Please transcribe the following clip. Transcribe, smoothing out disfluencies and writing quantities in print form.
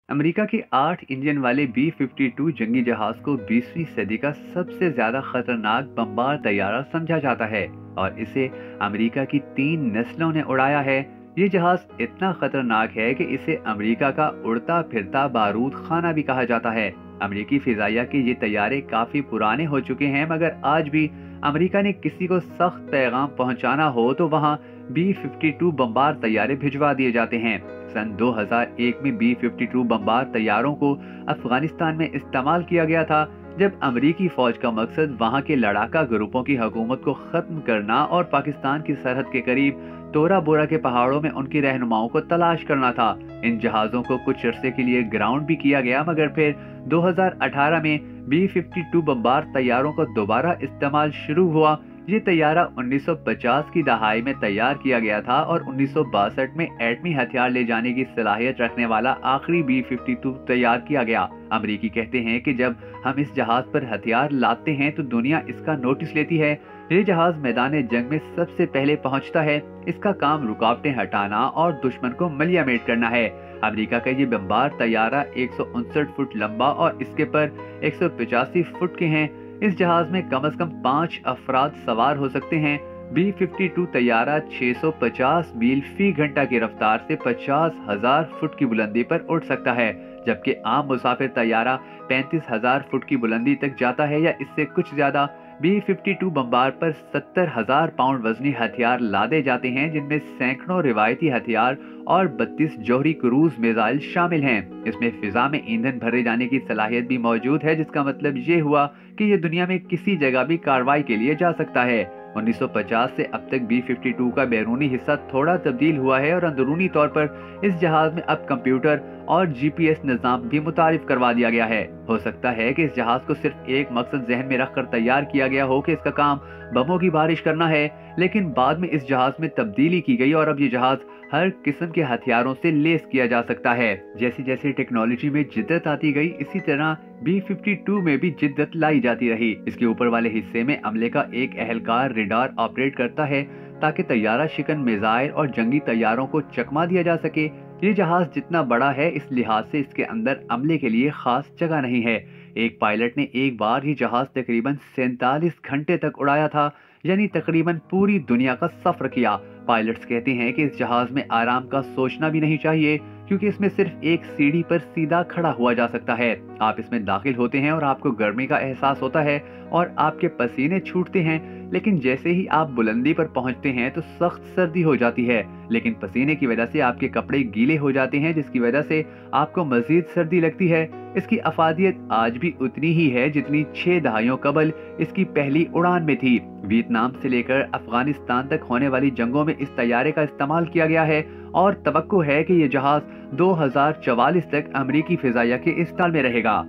America के 8 engine वाले B-52 जंगी जहाज को 20वीं सदी का सबसे ज्यादा खतरनाक बमबार तैयारा समझा जाता है और इसे अमेरिका की 3 नस्लों ने उड़ाया है। ये जहाज इतना खतरनाक है कि इसे अमेरिका का उड़ता फिरता बारूद खाना भी कहा जाता है। अमेरिकी फिजाइया के ये तैयारे काफी पुराने हो चुके हैं, मगर आज भी अमेरिका ने किसी को सख्त पैगाम पहुंचाना हो तो वहां B-52 बमबार तैयारे भिजवा दिए जाते हैं। सन 2001 में B-52 बमबार तैयारों को अफगानिस्तान में इस्तेमाल किया गया था, जब अमेरिकी फौज का मकसद वहां के लड़ाका ग्रुपों की हुकूमत को खत्म करना और पाकिस्तान की सरहद के करीब तोरा बोरा के पहाड़ों में उनकी रहनुमाओं को तलाश करना था। इन जहाजों को कुछ अरसे के लिए ग्राउंड भी किया गया, मगर फिर 2018 में B-52 बमबार तैयारों का दोबारा इस्तेमाल शुरू हुआ। ये तैयारा 1950 की दहाई में तैयार किया गया था और 1962 में एटमी हथियार ले जाने की सलाहियत रखने वाला आखिरी B-52 तैयार किया गया। अमेरिकी कहते हैं कि जब हम इस जहाज पर हथियार लाते हैं तो दुनिया इसका नोटिस लेती है। ये जहाज मैदान जंग में सबसे पहले पहुंचता है। इसका काम रुकावटें हटाना और दुश्मन को मलियामेट करना है। अमेरिका का ये बमबार तैयारा 159 फुट लंबा और इसके पर 185 फुट के हैं। इस जहाज में कम से कम 5 अफराद सवार हो सकते हैं। B-52 तैयारा 650 मील फी घंटा की रफ्तार से 50,000 फुट की बुलंदी पर उड़ सकता है, जबकि आम मुसाफिर तैयारा 35,000 फुट की बुलंदी तक जाता है या इससे कुछ ज्यादा। B-52 बमबार पर 70,000 पाउंड वजनी हथियार लादे जाते हैं, जिनमें सैकड़ों रिवायती हथियार और 32 जौहरी क्रूज मिसाइल शामिल हैं। इसमें फिजा में ईंधन भरे जाने की सलाहियत भी मौजूद है, जिसका मतलब ये हुआ कि ये दुनिया में किसी जगह भी कार्रवाई के लिए जा सकता है। 1950 से अब तक B-52 का बैरूनी हिस्सा थोड़ा तब्दील हुआ है और अंदरूनी तौर पर इस जहाज में अब कंप्यूटर और GPS निज़ाम भी मुतारिफ करवा दिया गया है। हो सकता है कि इस जहाज को सिर्फ एक मकसद जहन में रखकर तैयार किया गया हो कि इसका काम बमों की बारिश करना है, लेकिन बाद में इस जहाज में तब्दीली की गई और अब ये जहाज हर किस्म के हथियारों से लेस किया जा सकता है। जैसे जैसे टेक्नोलॉजी में जिद्दत आती गई, इसी तरह B-52 में भी जिद्दत लाई जाती रही। इसके ऊपर वाले हिस्से में अमले का एक एहलकार रेडार ऑपरेट करता है ताकि तैयारा शिकन मिसाइल और जंगी तैयारों को चकमा दिया जा सके। ये जहाज जितना बड़ा है, इस लिहाज से इसके अंदर अमले के लिए खास जगह नहीं है। एक पायलट ने एक बार ही जहाज तकरीबन 47 घंटे तक उड़ाया था, यानी तकरीबन पूरी दुनिया का सफर किया। पायलट्स कहते हैं कि इस जहाज में आराम का सोचना भी नहीं चाहिए, क्योंकि इसमें सिर्फ एक सीढ़ी पर सीधा खड़ा हुआ जा सकता है। आप इसमें दाखिल होते हैं और आपको गर्मी का एहसास होता है और आपके पसीने छूटते हैं, लेकिन जैसे ही आप बुलंदी पर पहुंचते हैं तो सख्त सर्दी हो जाती है, लेकिन पसीने की वजह से आपके कपड़े गीले हो जाते हैं, जिसकी वजह से आपको मजीद सर्दी लगती है। इसकी अफादियत आज भी उतनी ही है जितनी 6 दहाइयों कबल इसकी पहली उड़ान में थी। वियतनाम से लेकर अफगानिस्तान तक होने वाली जंगों में इस तैयारे का इस्तेमाल किया गया है और तवक्को है कि ये जहाज 2044 तक अमेरिकी फिजाइया के इस्तेमाल में रहेगा।